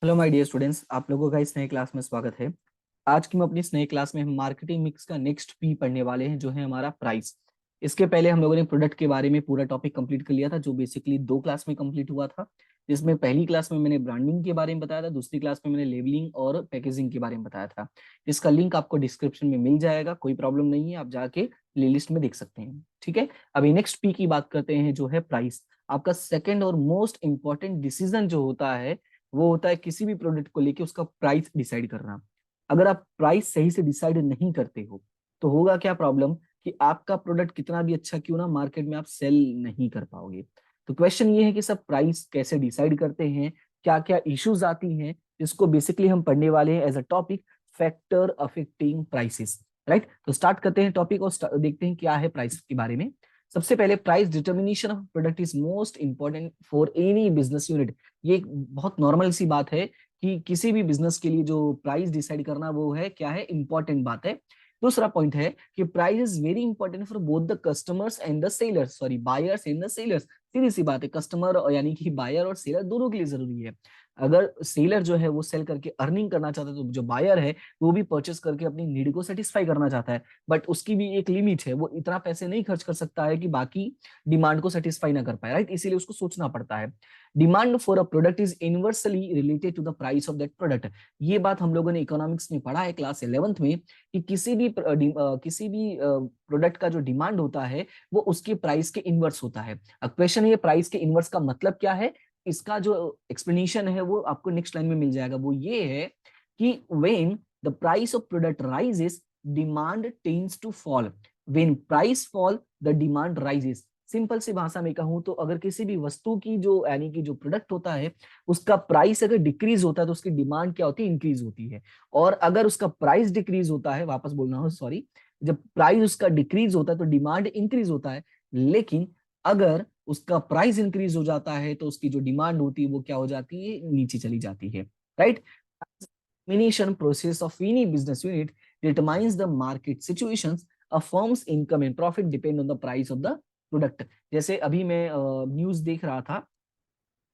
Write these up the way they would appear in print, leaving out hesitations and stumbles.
Hello my dear students, आप लोगों का इस नए क्लास में स्वागत है। आज की हम अपनी इस नए क्लास में हम मार्केटिंग मिक्स का नेक्स्ट पी पढ़ने वाले हैं, जो है हमारा प्राइस। इसके पहले हम लोगों ने प्रोडक्ट के बारे में पूरा टॉपिक कंप्लीट कर लिया था, जो बेसिकली 2 क्लास में कंप्लीट हुआ था। जिसमें पहली क्लास में मैंने ब्रांडिंग के बारे में बताया था, दूसरी क्लास में मैंने लेबलिंग और पैकेजिंग के बारे में बताया था। इसका लिंक आपको डिस्क्रिप्शन में मिल जाएगा, कोई प्रॉब्लम नहीं है, आप जाके प्लेलिस्ट में देख सकते हैं। ठीक है, अभी नेक्स्ट पी की बात करते हैं, जो है प्राइस। आपका सेकेंड और मोस्ट इंपॉर्टेंट डिसीजन जो होता है वो होता है किसी भी प्रोडक्ट को लेके उसका प्राइस डिसाइड करना। अगर आप प्राइस सही से डिसाइड नहीं करते हो तो होगा क्या प्रॉब्लम, कि आपका प्रोडक्ट कितना भी अच्छा क्यों ना मार्केट में आप सेल नहीं कर पाओगे। तो क्वेश्चन ये है कि सब प्राइस कैसे डिसाइड करते हैं, क्या क्या इश्यूज आती हैं, जिसको बेसिकली हम पढ़ने वाले हैं as a topic, factor affecting prices. Right, तो स्टार्ट करते हैं टॉपिक और देखते हैं क्या है प्राइस के बारे में। सबसे पहले, price determination of product is most important for any business unit. ये एक बहुत नॉर्मल सी बात है कि किसी भी बिजनेस के लिए जो प्राइस डिसाइड करना वो है क्या है, इंपॉर्टेंट बात है। दूसरा पॉइंट है कि price is very important for both the customers and the sellers, sorry buyers and the sellers. सीधी सी बात है, कस्टमर यानी कि बायर और सेलर दोनों के लिए जरूरी है। अगर सेलर जो है वो सेल करके अर्निंग करना चाहता है, तो जो बायर है वो भी परचेस करके अपनी नीड को सेटिस्फाई करना चाहता है। बट उसकी भी एक लिमिट है, वो इतना पैसे नहीं खर्च कर सकता है कि बाकी डिमांड को सेटिस्फाई ना कर पाए। राइट, इसीलिए उसको सोचना पड़ता है। Demand for a product is inversely related to the price of that product. ये बात हम लोगों ने इकोनॉमिक्स में पढ़ा है क्लास 11th में, कि किसी भी प्रोडक्ट का जो डिमांड होता है वो उसके प्राइस के इनवर्स होता है। अब क्वेश्चन ये, प्राइस के इनवर्स का मतलब क्या है, इसका जो एक्सप्लेनेशन है वो आपको नेक्स्ट लाइन में मिल जाएगा। वो ये है कि when the price of product rises, demand tends to fall. When price fall, the demand rises. Simple सी भाषा में कहूं तो अगर किसी भी वस्तु की जो यानी कि जो प्रोडक्ट होता है उसका प्राइस अगर डिक्रीज होता है तो उसकी डिमांड क्या होती है, इंक्रीज होती है। और अगर उसका प्राइस डिक्रीज होता है, वापस बोलना हो सॉरी, जब प्राइस उसका डिक्रीज होता है तो डिमांड इंक्रीज होता है। लेकिन अगर उसका प्राइस इंक्रीज हो जाता है तो उसकी जो डिमांड होती है वो क्या हो जाती है, नीचे चली जाती है। Right, elimination process of any business unit determines the market situations. A firm's income and profit depend on the price of the product. जैसे अभी मैं न्यूज देख रहा था।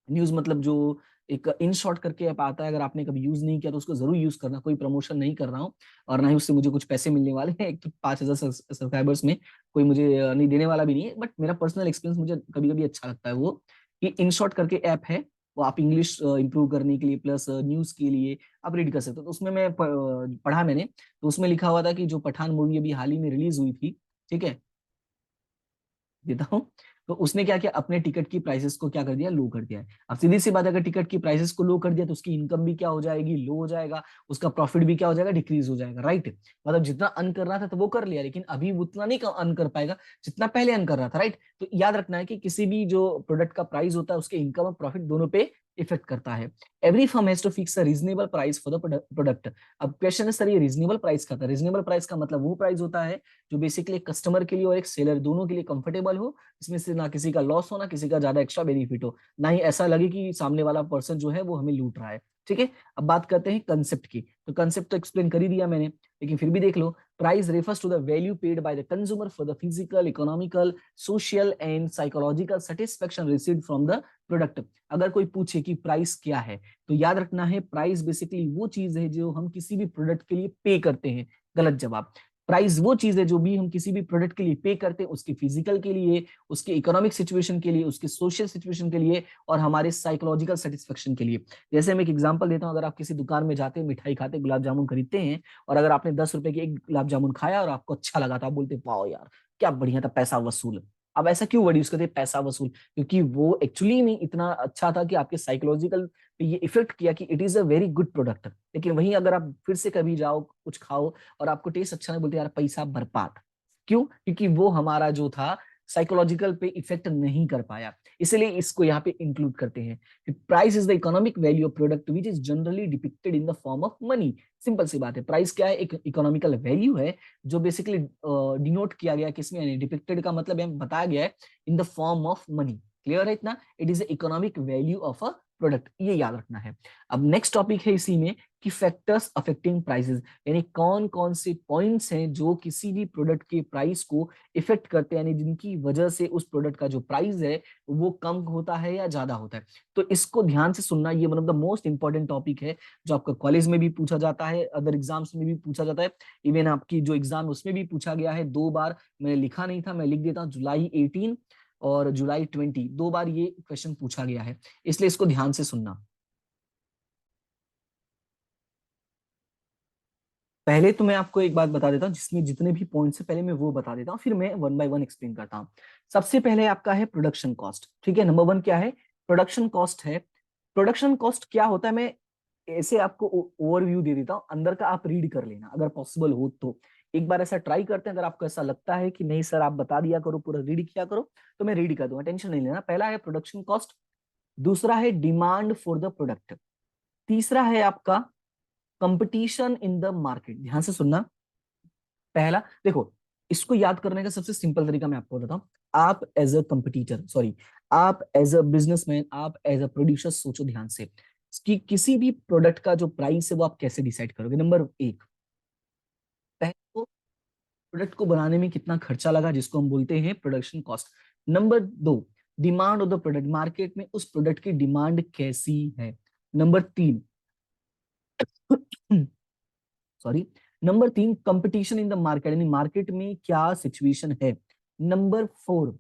न्यूज मतलब जो एक इन शॉर्ट करके ऐप आता है, अगर आपने कभी यूज नहीं किया तो उसको जरूर यूज करना। कोई प्रमोशन नहीं कर रहा हूँ और ना ही उससे मुझे कुछ पैसे मिलने वाले हैं। एक तो 5,000 सब्सक्राइबर्स में कोई मुझे नहीं देने वाला भी नहीं है, बट मेरा पर्सनल एक्सपीरियंस मुझे कभी कभी अच्छा लगता है। वो कि इन शॉर्ट करके ऐप है, वो आप इंग्लिश इंप्रूव करने के लिए प्लस न्यूज के लिए आप रीड कर सकते हो। तो उसमें मैं पढ़ा मैंने, तो उसमें लिखा हुआ था कि जो पठान मूवी अभी हाल ही में रिलीज हुई थी, ठीक है, देता हूँ, तो उसने क्या किया, अपने टिकट की प्राइसेस को क्या कर दिया, लो कर दिया है। अब सीधी सी बात है, अगर टिकट की प्राइसेस को लो कर दिया तो उसकी इनकम भी क्या हो जाएगी, लो हो जाएगा। उसका प्रॉफिट भी क्या हो जाएगा, डिक्रीज हो जाएगा। राइट, मतलब जितना अर्न कर रहा था तो वो कर लिया, लेकिन अभी उतना नहीं अर्न कर पाएगा जितना पहले अर्न कर रहा था। राइट, तो याद रखना है कि किसी भी जो प्रोडक्ट का प्राइस होता है उसके इनकम और प्रॉफिट दोनों पे इफेक्ट करता है। Every firm has to fix a reasonable price for the product. अब क्वेश्चन है, सर ये रीजनेबल प्राइस का था। रीजनेबल प्राइस का मतलब वो प्राइस होता है जो बेसिकली एक कस्टमर के लिए और एक सेलर दोनों के लिए कंफर्टेबल हो, इसमें से ना किसी का लॉस हो ना किसी का ज्यादा एक्स्ट्रा बेनिफिट हो, ना ही ऐसा लगे कि सामने वाला पर्सन जो है वो हमें लूट रहा है। ठीक है, अब बात करते हैं कंसेप्ट की। तो कंसेप्ट तो एक्सप्लेन कर ही दिया मैंने, लेकिन फिर भी देख लो। Price refers to the value paid by the consumer for the physical, economical, social and psychological satisfaction received from the product. अगर कोई पूछे कि प्राइस क्या है, तो याद रखना है प्राइस बेसिकली वो चीज है जो हम किसी भी प्रोडक्ट के लिए पे करते हैं। गलत जवाब। प्राइस वो चीज है जो भी हम किसी भी प्रोडक्ट के लिए पे करते हैं, उसके फिजिकल के लिए, उसके इकोनॉमिक सिचुएशन के लिए, उसके सोशल सिचुएशन के लिए और हमारे साइकोलॉजिकल सेटिस्फेक्शन के लिए। जैसे मैं एक एग्जांपल देता हूं, अगर आप किसी दुकान में जाते हैं, मिठाई खाते, गुलाब जामुन खरीदते हैं, और अगर आपने 10 रुपए की एक गुलाब जामुन खाया और आपको अच्छा लगा, तो आप बोलते वाह यार क्या बढ़िया था, पैसा वसूल। अब ऐसा क्यों वर्ड यूज करते हैं, पैसा वसूल? क्योंकि वो एक्चुअली में इतना अच्छा था कि आपके साइकोलॉजिकल पे ये इफेक्ट किया कि it is a very good product. लेकिन वहीं अगर आप फिर से कभी जाओ, कुछ खाओ और आपको टेस्ट अच्छा नहीं, बोलते यार पैसा बर्बाद। क्यों? क्योंकि वो हमारा जो था साइकोलॉजिकल पे इफेक्ट नहीं कर पाया। इसलिए इसको यहाँ पे इंक्लूड करते हैं। Price is the economic value of product which is generally depicted in the form of money. Simple सी बात है, प्राइस क्या है, एक इकोनॉमिकल वैल्यू है जो बेसिकली डिनोट किया गया किसमें, यानी डिपिक्टेड का मतलब है बताया गया है इन the form of money. Clear है इतना? It is economic value of a product, ये याद रखना है। अब नेक्स्ट टॉपिक है इसी में कि फैक्टर्स अफेक्टिंग प्राइसेस, यानी कौन कौन से पॉइंट्स हैं जो किसी भी प्रोडक्ट के प्राइस को इफेक्ट करते हैं, यानी जिनकी वजह से उस प्रोडक्ट का जो प्राइस है वो कम होता है या ज्यादा होता है। तो इसको ध्यान से सुनना, ये one of the most important topic है जो आपका कॉलेज में भी पूछा जाता है, अदर एग्जाम्स में भी पूछा जाता है, इवन आपकी जो एग्जाम उसमें भी पूछा गया है 2 बार। मैंने लिखा नहीं था, मैं लिख देता हूँ, जुलाई 18 और जुलाई 20, 2 बार ये क्वेश्चन पूछा गया है, इसलिए इसको ध्यान से सुनना। पहले तो मैं आपको एक बात बता देता हूँ, जिसमें जितने भी पॉइंट्स है पहले मैं वो बता देता हूँ, फिर मैं वन बाय वन एक्सप्लेन करता हूँ। सबसे पहले आपका है प्रोडक्शन कॉस्ट, ठीक है। नंबर 1 क्या है? प्रोडक्शन कॉस्ट है। प्रोडक्शन कॉस्ट क्या होता है, मैं ऐसे आपको ओवरव्यू दे देता हूँ, अंदर का आप रीड कर लेना अगर पॉसिबल हो तो। एक बार ऐसा ट्राई करते हैं, अगर आपको ऐसा लगता है कि नहीं सर आप बता दिया करो, पूरा रीड किया करो, तो मैं रीड कर दूंगा, टेंशन नहीं लेना। पहला है प्रोडक्शन कॉस्ट, दूसरा है डिमांड फॉर द प्रोडक्ट, तीसरा है आपका कंपटीशन इन द मार्केट। ध्यान से सुनना। पहला देखो, इसको याद करने का सबसे सिंपल तरीका मैं आपको बताता हूँ। आप एज अ कंपटीटर, सॉरी, आप एज अ बिजनेसमैन, आप एज अ प्रोड्यूसर सोचो ध्यान से कि किसी भी प्रोडक्ट का जो प्राइस है वो आप कैसे डिसाइड करोगे। नंबर 1, पहले तो प्रोडक्ट को बनाने में कितना खर्चा लगा, जिसको हम बोलते हैं production cost. Number 2, demand of the product, market में उस प्रोडक्ट की डिमांड कैसी है। Number 3, sorry, number 3, competition in the market, यानी मार्केट में क्या सिचुएशन है। Number 4,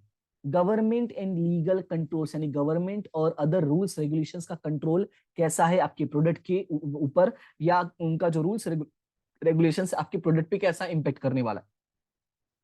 government and legal controls, यानी गवर्नमेंट और अदर रूल्स रेगुलेशंस का कंट्रोल कैसा है आपके प्रोडक्ट के ऊपर, या उनका जो रूल्स रेगुलेशंस आपके प्रोडक्ट पे कैसा इंपेक्ट करने वाला।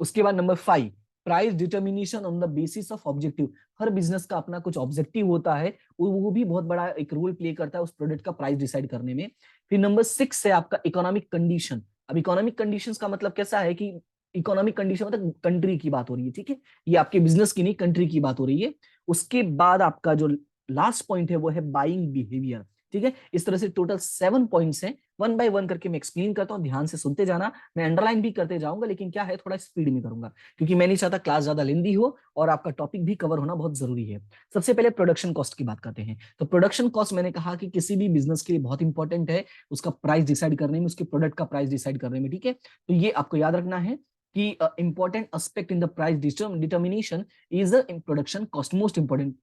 उसके बाद number 5, price determination on the basis of objective. Her business का अपना कुछ ऑब्जेक्टिव होता है, वो भी बहुत बड़ा एक रोल प्ले करता है उस प्रोडक्ट का प्राइस डिसाइड करने में। फिर नंबर 6 है आपका इकोनॉमिक कंडीशन। अब इकोनॉमिक कंडीशंस का मतलब कैसा है कि इकोनॉमिक कंडीशन मतलब कंट्री की बात हो रही है, ठीक है, ये आपके बिजनेस की नहीं, कंट्री की बात हो रही है। उसके बाद आपका जो लास्ट पॉइंट है वो है बाइंग बिहेवियर, ठीक है। इस तरह से टोटल 7 पॉइंट्स हैं, वन बाय वन करके मैं एक्सप्लेन करता हूँ, ध्यान से सुनते जाना। मैं अंडरलाइन भी करते जाऊंगा, लेकिन क्या है थोड़ा स्पीड में करूंगा, क्योंकि मैं नहीं चाहता क्लास ज्यादा लेंदी हो और आपका टॉपिक भी कवर होना बहुत जरूरी है। सबसे पहले प्रोडक्शन कॉस्ट की बात करते हैं। तो प्रोडक्शन कॉस्ट मैंने कहा कि किसी भी बिजनेस के लिए बहुत इंपॉर्टेंट है, उसका प्राइस डिसाइड करने में, उसके प्रोडक्ट का प्राइस डिसाइड करने में, ठीक है। तो ये आपको याद रखना है कि important aspect in the price determination is the production cost, most important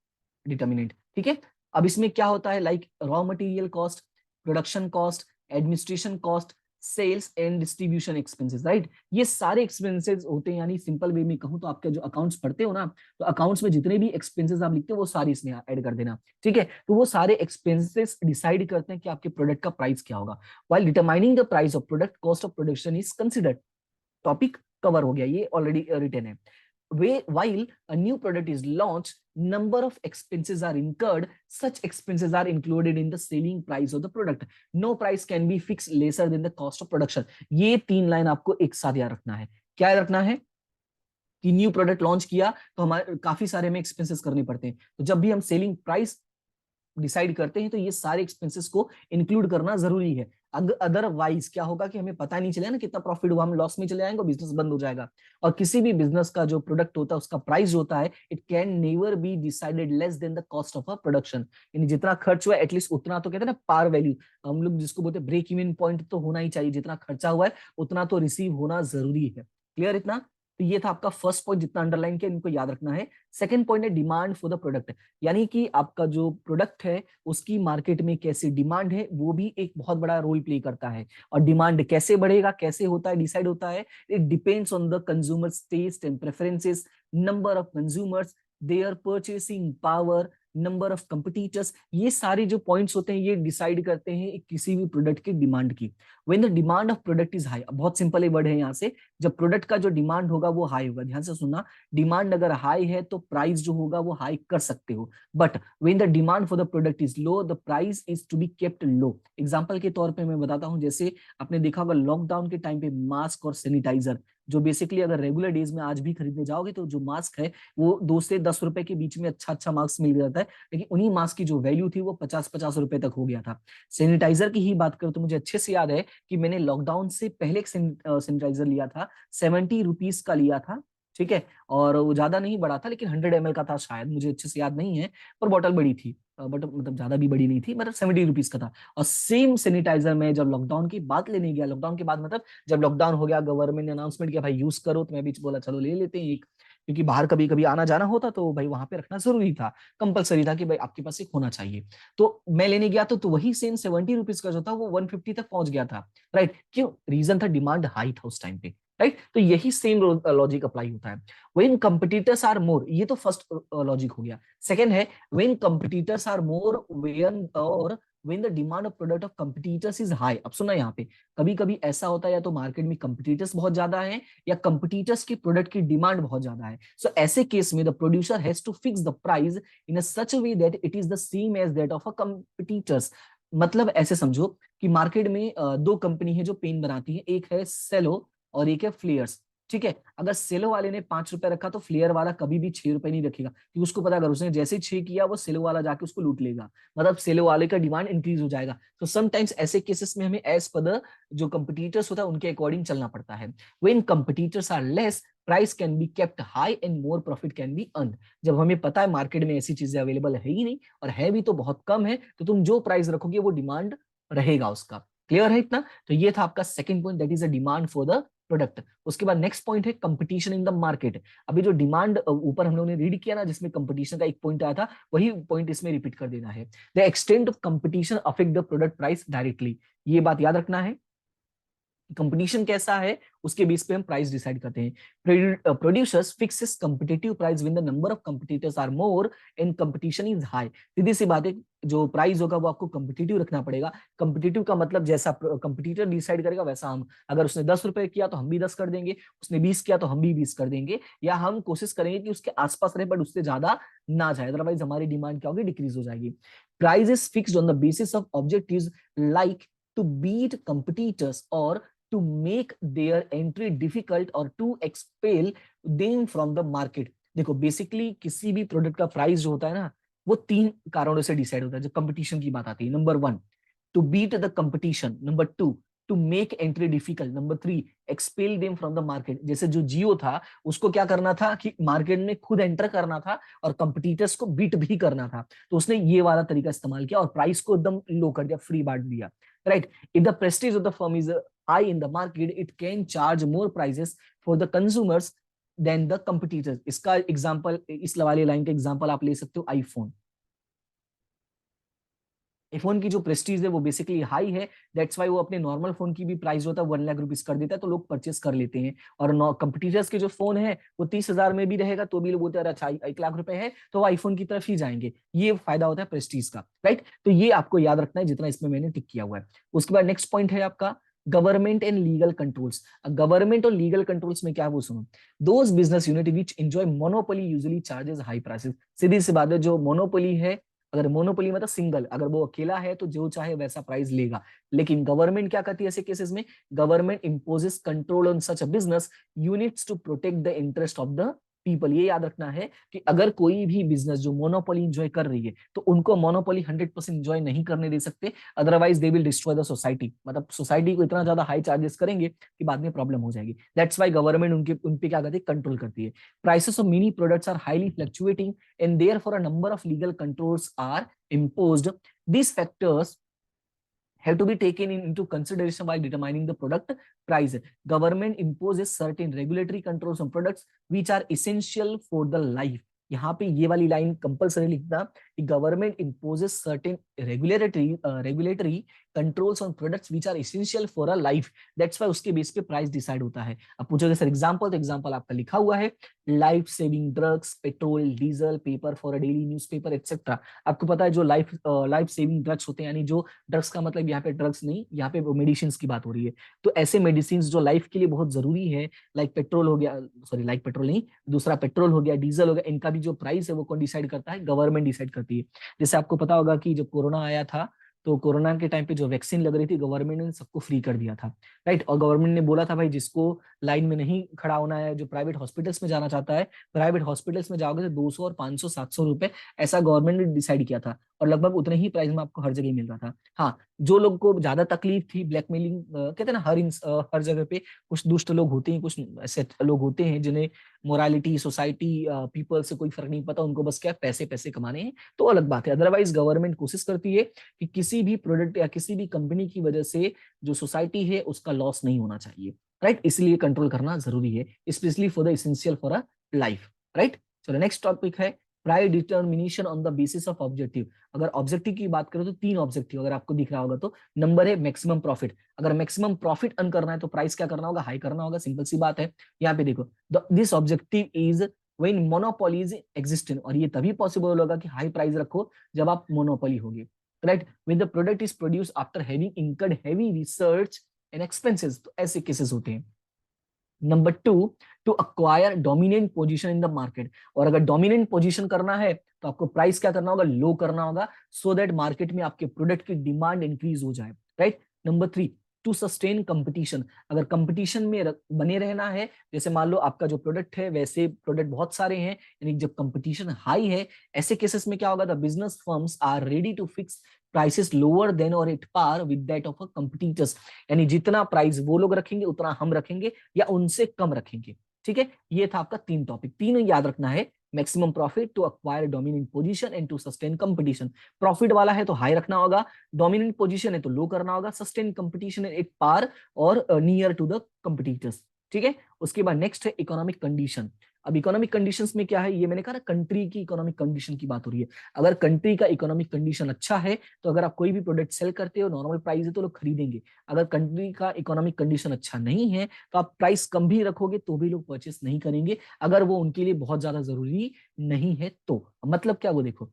determinant, ठीक है। अब इसमें क्या होता है, like raw material cost, production cost, administration cost, sales and distribution expenses, right. ये सारे एक्सपेंसेस होते हैं, यानी सिंपल वे में कहूं तो आपके जो अकाउंट्स पढ़ते हो ना, तो अकाउंट्स में जितने भी एक्सपेंसेस आप लिखते हो वो सारे इसमें ऐड कर देना, ठीक है। तो वो सारे एक्सपेंसेस डिसाइड करते हैं कि आपके प्रोडक्ट का प्राइस क्या होगा। While determining the price of product, cost of production is considered. Topic cover हो गया, ये ऑलरेडी रिटन है। While a new product is launched, number of expenses are incurred. Such expenses are included in the selling price of the product. No price can be fixed lesser than the cost of production. ये 3 line आपको एक साथ याद रखना है। क्या याद रखना है कि न्यू प्रोडक्ट लॉन्च किया तो हमारे काफी सारे में एक्सपेंसेस करने पड़ते हैं, तो जब भी हम सेलिंग प्राइस डिसाइड करते हैं तो ये सारे एक्सपेंसेस को इंक्लूड करना जरूरी है। अदरवाइज क्या होगा कि हमें पता नहीं चलेगा ना कितना प्रॉफिट हुआ, हम लॉस में चले जाएंगे, बिजनेस बंद हो जाएगा। और किसी भी बिजनेस का जो प्रोडक्ट होता है उसका प्राइस होता है, it can never be decided less than the cost of a production. यानी जितना खर्च हुआ है एटलीस्ट उतना तो कहते हैं ना पार वैल्यू, हम लोग जिसको बोलते हैं ब्रेक इवन पॉइंट, तो होना ही चाहिए, जितना खर्चा हुआ है उतना तो रिसीव होना जरूरी है। क्लियर इतना? तो ये था आपका फर्स्ट पॉइंट, जितना अंडरलाइन किया इनको याद रखना है। सेकंड पॉइंट है डिमांड फॉर द प्रोडक्ट, यानी कि आपका जो प्रोडक्ट है उसकी मार्केट में कैसी डिमांड है, वो भी एक बहुत बड़ा रोल प्ले करता है। और डिमांड कैसे बढ़ेगा, कैसे होता है, डिसाइड होता है, it depends on the consumers taste and preferences, number of consumers, their purchasing power, number of competitors. ये सारे जो पॉइंट्स होते हैं ये डिसाइड करते हैं किसी भी प्रोडक्ट की डिमांड की। When the demand of product is high, बहुत सिंपल एक वर्ड है यहाँ से, जब प्रोडक्ट का जो डिमांड होगा वो हाई होगा, ध्यान से सुनना। डिमांड अगर हाई है तो प्राइस जो होगा वो हाई कर सकते हो, but when the demand for the product is low, the price is to be kept low. Example के तौर पे मैं बताता हूं, जैसे आपने देखा होगा लॉकडाउन के टाइम पे मास्क और सैनिटाइजर, जो बेसिकली अगर रेगुलर डेज में आज भी खरीदने जाओगे तो जो मास्क है वो 2 से 10 रुपए के बीच में अच्छा अच्छा मास्क मिल जाता है, लेकिन उन्हीं मास्क की जो वैल्यू थी वो 50-50 रुपए तक हो गया था। सैनिटाइजर की ही बात करूं तो मुझे अच्छे से याद है कि मैंने लॉकडाउन से पहले एक सैनिटाइजर लिया था, 70 रुपीज का लिया था, ठीक है, और वो ज्यादा नहीं बड़ा था, लेकिन 100 ml का था शायद, मुझे अच्छे से याद नहीं है, पर बॉटल बड़ी थी, बट मतलब ज्यादा भी बड़ी नहीं थी, मतलब 70 रुपीज का था। और सेम सैनिटाइजर में जब लॉकडाउन की बात लेने गया, लॉकडाउन के बाद मतलब जब लॉकडाउन हो गया, गवर्नमेंट ने अनाउंसमेंट किया भाई यूज करो, तो मैं भी बोला चलो ले लेते हैं एक, क्योंकि बाहर कभी कभी आना जाना होता तो भाई वहां पे रखना जरूरी था, कंपलसरी था कि भाई आपके पास एक होना चाहिए। तो मैं लेने गया तो वही सेम 70 रुपीज का जो था वो 150 तक पहुंच गया था। राइट, क्यों? रीजन था डिमांड हाई था उस टाइम पे। राइट, तो यही सेम लॉजिक अप्लाई होता है। व्हेन कंपिटिटर्स आर मोर, ये तो फर्स्ट लॉजिक हो गया। सेकंड है when competitors are more, when और when the demand of product of competitors is high. अब सुना यहाँ पे, कभी कभी ऐसा होता है या तो मार्केट में कंपिटिटर्स बहुत ज्यादा है, या कंपिटिटर्स की प्रोडक्ट की डिमांड बहुत ज्यादा है। सो ऐसे केस में the producer has to fix the price in a such way that it is the same as that of a competitors. मतलब ऐसे समझो कि मार्केट में दो कंपनी है जो पेन बनाती है, एक है सेलो और एक है फ्लेयर्स। ठीक है, अगर सेलो वाले ने 5 रुपए रखा तो फ्लेयर वाला कभी भी 6 रुपए नहीं रखेगा, क्योंकि उसको पता अगर उसने जैसे ही 6 किया वो सेलो वाला जाके उसको लूट लेगा, मतलब सेलो वाले का डिमांड इंक्रीज हो जाएगा। तो समटाइम्स ऐसे केसेस में हमें एज पर द जो कंपटीटर्स होता है उनके अकॉर्डिंग चलना पड़ता है। When competitors are less, price can be kept high and more profit can be earn. जब हमें पता है मार्केट में ऐसी चीजें अवेलेबल है ही नहीं, और है भी तो बहुत कम है, तो तुम जो प्राइस रखोगे वो डिमांड रहेगा उसका। क्लियर है इतना? तो ये था आपका second point, that is a demand for the product. उसके बाद नेक्स्ट पॉइंट है कंपटीशन इन द मार्केट। अभी जो डिमांड ऊपर हम लोगों ने रीड किया ना, जिसमें कंपटीशन का एक पॉइंट आया था, वही पॉइंट इसमें रिपीट कर देना है। The extent of competition affect the product price directly. ये बात याद रखना है, कंपटीशन कैसा है उसके बेस पे हम प्राइस डिसाइड करते हैं। Producers fixes competitive price when the number of competitors are more and competition is high. सीधी सी बात है, जो प्राइस होगा वो आपको कंपटीटिव रखना पड़ेगा। कंपटीटिव का मतलब जैसा कंपटीटर डिसाइड करेगा वैसा हम, अगर उसने 10 रुपए किया तो हम भी 10 कर देंगे, उसने 20 किया तो हम भी 20 कर देंगे, या हम कोशिश करेंगे कि उसके आसपास रहे बट उससे ज्यादा ना जाए, अदरवाइज हमारी डिमांड क्या होगी, डिक्रीज हो जाएगी। Price is fixed on the basis of objectives like to beat competitors और to make their entry difficult or to expel them from the market। देखो बेसिकली किसी भी प्रोडक्ट का प्राइस जो होता है ना, वो 3 कारणों से डिसाइड होता है जब कंपटीशन की बात आती है। Number 1, to beat the competition. Number 2, to make entry difficult. Number 3, expel them from the market. जैसे जो जियो था उसको क्या करना था कि मार्केट में खुद एंटर करना था और कंपटीटर्स को बीट भी करना था, तो उसने ये वाला तरीका इस्तेमाल किया और प्राइस को एकदम लो कर दिया, फ्री बांट दिया। Right, if the Prestige of the firm is high in the market, it can charge more prices for the consumers than the competitors। इसका एग्जांपल, इस वाली लाइन का एग्जांपल आप ले सकते हो आईफोन। आईफोन की जो प्रेस्टीज है वो बेसिकली हाई है, दैट्स वाई वो अपने नॉर्मल फोन की भी प्राइस होता है 1 लाख रुपीज कर देता है, तो लोग परचेस कर लेते हैं। और कंपटीटर्स के जो फोन है वो 30,000 में भी रहेगा तो भी लोग बोलते हैं अच्छा 1 लाख रुपए है तो वो आईफोन की तरफ ही जाएंगे। ये फायदा होता है प्रेस्टीज का। राइट, तो ये आपको याद रखना है जितना इसमें मैंने टिक किया हुआ है। उसके बाद नेक्स्ट पॉइंट है आपका government and legal controls. Government और लीगल कंट्रोल्स में क्या है वो सुनो। Those business unit which enjoy monopoly usually charges high prices. सीधी सी बात है, जो मोनोपोली है, अगर मोनोपोली मतलब सिंगल, अगर वो अकेला है तो जो चाहे वैसा प्राइस लेगा। लेकिन गवर्नमेंट क्या करती है ऐसे केसेस में, government imposes control on such a business units to protect the interest of the people. ये याद रखना है कि अगर कोई भी बिजनेस जो मोनोपोली इंजॉय कर रही है तो उनको मोनोपोली 100% इंजॉय नहीं करने दे सकते, otherwise they will destroy the society. मतलब सोसाइटी को इतना ज्यादा हाई चार्जेस करेंगे कि बाद में प्रॉब्लम हो जाएगी। दैट्स वाई गवर्नमेंट उन पे क्या करती है, कंट्रोल करती है। Prices of many products are highly fluctuating and therefore a number of legal controls are imposed। These factors have to be taken into consideration while determining the product price। Government imposes certain regulatory controls on products which are essential for the life। यहाँ पे ये वाली line compulsory लिखना कि government imposes certain regulatory controls on products which are essential for a life, that's why उसके base पे price decide होता है। अब पूछोगे सर एग्जांपल, तो एग्जांपल आपका लिखा हुआ है life saving drugs, petrol, diesel, paper for a daily newspaper etcetera. आपको पता है जो लाइफ सेविंग ड्रग्स होते हैं, यानी जो ड्रग्स का मतलब यहाँ पे ड्रग्स नहीं, यहाँ पे मेडिसिन की बात हो रही है, तो ऐसे मेडिसिन जो लाइफ के लिए बहुत जरूरी है, लाइक पेट्रोल हो गया, सॉरी लाइक पेट्रोल नहीं, दूसरा पेट्रोल हो गया, डीजल हो गया, इनका भी जो प्राइस है वो कौन डिसाइड करता है, गवर्नमेंट डिसाइड करती है। जैसे आपको पता होगा कि जब कोरोना आया था तो कोरोना के टाइम पे जो वैक्सीन लग रही थी गवर्नमेंट ने सबको फ्री कर दिया था। राइट, और गवर्नमेंट ने बोला था भाई जिसको लाइन में नहीं खड़ा होना है, जो प्राइवेट हॉस्पिटल्स में जाना चाहता है, प्राइवेट हॉस्पिटल्स में जाओगे तो 200 और 500 700 रुपए, ऐसा गवर्नमेंट ने डिसाइड किया था। और लगभग उतने ही प्राइस में आपको हर जगह मिल रहा था। हाँ, जो लोग को ज्यादा तकलीफ थी ब्लैकमेलिंग, कहते हैं ना हर जगह पे कुछ दुष्ट लोग होते हैं, कुछ ऐसे लोग होते हैं जिन्हें मोरालिटी, सोसाइटी, पीपल से कोई फर्क नहीं पता, उनको बस क्या पैसे पैसे कमाने हैं, तो अलग बात है। अदरवाइज गवर्नमेंट कोशिश करती है कि किसी भी प्रोडक्ट या किसी भी कंपनी की वजह से जो सोसाइटी है उसका लॉस नहीं होना चाहिए, राइट। इसलिए कंट्रोल करना जरूरी है, specially for the essential for a life, right. चलो नेक्स्ट टॉपिक है price determination on the basis of objective. अगर ऑब्जेक्टिव की बात करें तो 3 ऑब्जेक्टिव अगर आपको दिख रहा होगा तो नंबर है मैक्सिमम प्रॉफिट। अगर मैक्सिमम प्रॉफिट अर्न करना है तो प्राइस क्या करना होगा, हाई करना होगा, सिंपल सी बात है। यहाँ पे देखो this objective is when monopoly is existing, और ये तभी पॉसिबल होगा कि हाई प्राइस रखो जब आप मोनोपोली होगी, right. When the product is produce after having incurred heavy research and expenses, तो ऐसे केसेस होते हैं। Number 2, to acquire dominant position in the market, और अगर डोमिनेंट पोजीशन करना है तो आपको प्राइस क्या करना होगा, लो करना होगा, सो दैट मार्केट में आपके प्रोडक्ट की डिमांड इंक्रीज हो जाए, right. Number 3, to sustain competition, अगर कंपटीशन में बने रहना है, जैसे मान लो आपका जो प्रोडक्ट है वैसे प्रोडक्ट बहुत सारे हैं, यानी जब कंपटीशन हाई है, ऐसे केसेस में क्या होगा, the business firms are ready to fix prices lower than और at par with that of a competitors, यानी जितना प्राइस वो लोग रखेंगे उतना हम रखेंगे या उनसे कम रखेंगे, ठीक है। ये था आपका 3 टॉपिक, तीनों याद रखना है, maximum profit, to acquire dominant position and to sustain competition. Profit वाला है तो हाई रखना होगा, डोमिनेंट पोजीशन है तो लो करना होगा, सस्टेन कंपटीशन एट पार और नियर टू द कंपटीटर्स, ठीक है। उसके बाद नेक्स्ट है इकोनॉमिक कंडीशन। अब इकोनॉमिक कंडीशंस में क्या है, ये मैंने कहा ना कंट्री की इकोनॉमिक कंडीशन की बात हो रही है। अगर कंट्री का इकोनॉमिक कंडीशन अच्छा है तो अगर आप कोई भी प्रोडक्ट सेल करते हो, नॉर्मल प्राइस है तो लोग खरीदेंगे। अगर कंट्री का इकोनॉमिक कंडीशन अच्छा नहीं है तो आप प्राइस कम भी रखोगे तो भी लोग परचेस नहीं करेंगे, अगर वो उनके लिए बहुत ज्यादा जरूरी नहीं है तो। मतलब क्या, वो देखो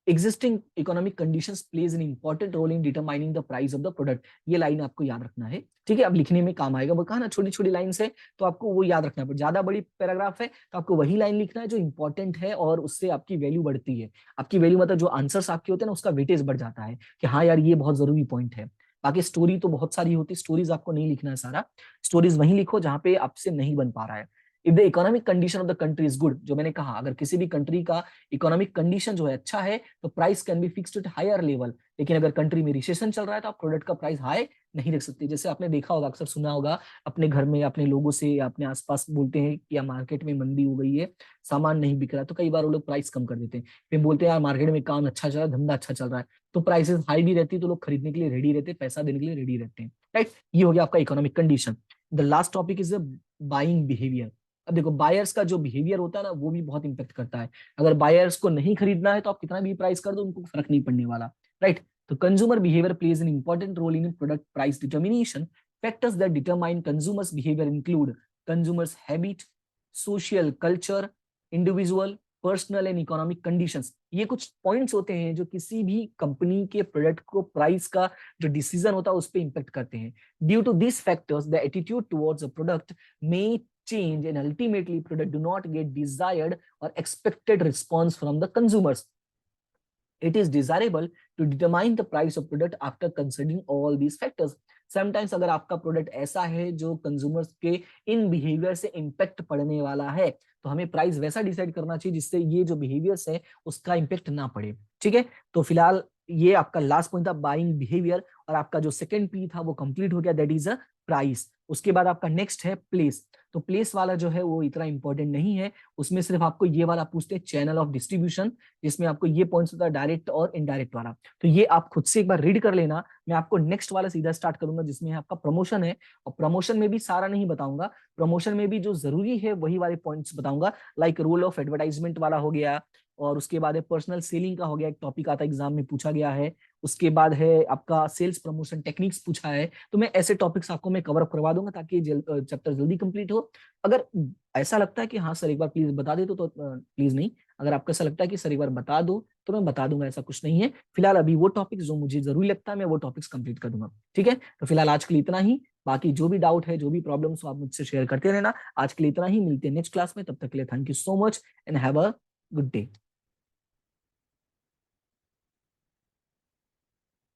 existing economic conditions plays an important role in determining the price of the product, ये लाइन आपको याद रखना है, ठीक है। अब लिखने में काम आएगा, वो कहा ना छोटी छोटी लाइन है तो आपको वो याद रखना है, ज्यादा बड़ी पैराग्राफ है तो आपको वही लाइन लिखना है जो इंपॉर्टेंट है और उससे आपकी वैल्यू बढ़ती है। आपकी वैल्यू मतलब जो आंसर्स आपके होते हैं ना उसका वेटेज बढ़ जाता है कि हाँ यार ये बहुत जरूरी पॉइंट है। बाकी स्टोरी तो बहुत सारी होती है, स्टोरीज आपको नहीं लिखना है सारा, स्टोरीज वहीं लिखो जहां पे आपसे नहीं बन पा रहा है। If the economic condition of the country is good, जो मैंने कहा अगर किसी भी कंट्री का इकोनॉमिक कंडीशन जो है अच्छा है तो price can be fixed at higher level, लेकिन अगर कंट्री में रिसेशन चल रहा है तो आप प्रोडक्ट का प्राइस हाई नहीं रख सकते। जैसे आपने देखा होगा, अक्सर सुना होगा अपने घर में अपने लोगों से या अपने आसपास बोलते हैं कि यार मार्केट में मंदी हो गई है, सामान नहीं बिक रहा, तो कई बार वो लोग प्राइस कम कर देते हैं, फिर बोलते हैं यार मार्केट में काम अच्छा चल रहा है, धंधा अच्छा चल रहा है, तो प्राइसेस हाई भी रहती है तो लोग खरीदने के लिए रेडी रहते हैं, पैसा देने के लिए रेडी रहते हैं, राइट। ये हो गया आपका economic condition. The last topic is buying behaviour. अब देखो बायर्स का जो बिहेवियर होता है ना वो भी बहुत इंपैक्ट करता है। अगर बायर्स को नहीं खरीदना है तो आप कितना भी प्राइस कर दो उनको फर्क नहीं पड़ने वाला, राइट। तो consumer behaviour plays an important role in product price determination. Factors that determine consumers behaviour include consumers habit, social culture, individual, personal and economic conditions. ये कुछ पॉइंट्स होते हैं जो किसी भी कंपनी के प्रोडक्ट को प्राइस का जो डिसीजन होता है उस पर इंपैक्ट करते हैं। Due to this factors the attitude towards a product may change and ultimately product do not get desired or expected response from the consumers. It is desirable to determine the price of product after considering all these factors. Sometimes अगर आपका product ऐसा है जो consumers के in behaviour से impact पड़ने वाला है तो हमें प्राइस वैसा डिसाइड करना चाहिए जिससे ये जो बिहेवियर्स है उसका इंपैक्ट ना पड़े, ठीक है। तो फिलहाल ये आपका लास्ट पॉइंट था बाइंग बिहेवियर, और आपका जो सेकंड पी था वो कंप्लीट हो गया, दैट इज अ प्राइस। उसके बाद आपका नेक्स्ट है प्लेस। तो प्लेस वाला जो है वो इतना इंपॉर्टेंट नहीं है, उसमें सिर्फ आपको ये वाला पूछते हैं चैनल ऑफ डिस्ट्रीब्यूशन, जिसमें आपको ये पॉइंट्स होता है डायरेक्ट और इनडायरेक्ट वाला। तो ये आप खुद से एक बार रीड कर लेना, मैं आपको नेक्स्ट वाला सीधा स्टार्ट करूंगा जिसमें आपका प्रमोशन है, और प्रमोशन में भी सारा नहीं बताऊंगा, प्रमोशन में भी जो जरूरी है वही वाले पॉइंट्स बताऊंगा, लाइक रोल ऑफ एडवर्टाइजमेंट वाला हो गया, और उसके बाद है पर्सनल सेलिंग का हो गया, एक टॉपिक आता है एग्जाम में पूछा गया है, उसके बाद है आपका सेल्स प्रमोशन टेक्निक्स पूछा है। तो मैं ऐसे टॉपिक्स आपको मैं कवर अप करवा दूंगा ताकि चैप्टर जल्दी कंप्लीट हो। अगर ऐसा लगता है कि हाँ सर एक बार प्लीज बता दे तो प्लीज नहीं, अगर आपको ऐसा लगता है कि सर एक बार बता दो तो मैं बता दूंगा, ऐसा कुछ नहीं है। फिलहाल अभी वो टॉपिक्स जो मुझे जरूरी लगता है मैं वो टॉपिक्स कंप्लीट कर दूंगा, ठीक है। तो फिलहाल आज के लिए इतना ही, बाकी जो भी डाउट है जो भी प्रॉब्लम्स हो आप मुझसे शेयर करते रहना। आज के लिए इतना ही, मिलते हैं नेक्स्ट क्लास में, तब तक के लिए thank you so much and have a good day.